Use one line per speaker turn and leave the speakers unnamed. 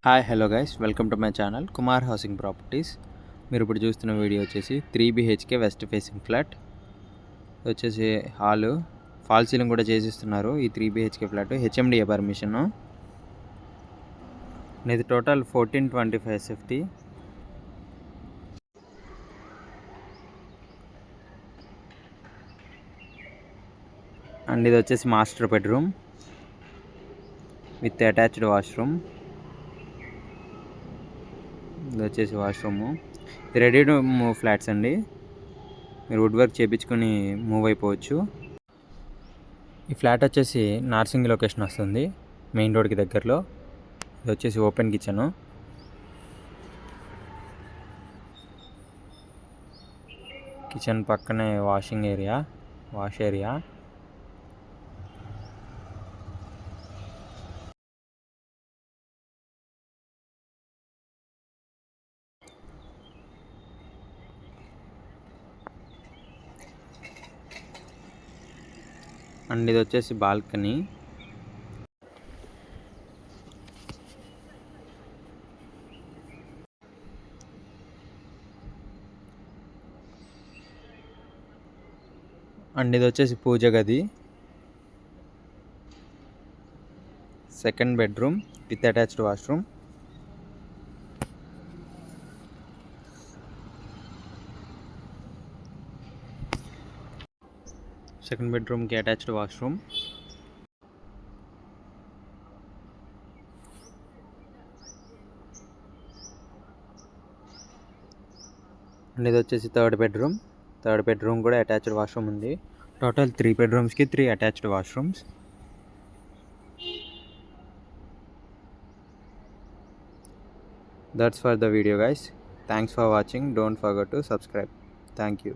Hi hello guys, welcome to my channel Kumar housing properties. మీరు ఇప్పుడు చూస్తున్న వీడియో వచ్చేసి 3 BHK వెస్ట్ ఫేసింగ్ ఫ్లాట్. వచ్చేసి హాలు, ఫాల్ సీలింగ్ కూడా చేసిస్తున్నారు. ఈ 3 BHK ఫ్లాట్ HMDA పర్మిషన్. ఇది టోటల్ 1425 SFT. అండ్ ఇది వచ్చేసి master bedroom with attached washroom. ఇది వచ్చేసి వాష్రూము. ఇది రెడీ టు మూవ్ ఫ్లాట్స్ అండి. మీరు వుడ్ వర్క్ చేయించుకొని మూవ్ అయిపోవచ్చు. ఈ ఫ్లాట్ వచ్చేసి నార్సింగ్ లొకేషన్ వస్తుంది, మెయిన్ రోడ్కి దగ్గరలో. ఇది వచ్చేసి ఓపెన్ కిచెను. కిచెన్ పక్కనే వాష్ ఏరియా. అండ్ ఇది వచ్చేసి బాల్కనీ. అండ్ ఇది వచ్చేసి పూజ గది, second bedroom with attached washroom. Second బెడ్రూమ్కి అటాచ్డ్ వాష్రూమ్. అండ్ ఇది వచ్చేసి థర్డ్ బెడ్రూమ్ కూడా అటాచ్డ్ వాష్రూమ్ ఉంది. టోటల్ 3 bedrooms కి 3 attached washrooms. That's for the video guys. Thanks for watching. Don't forget to subscribe. Thank you.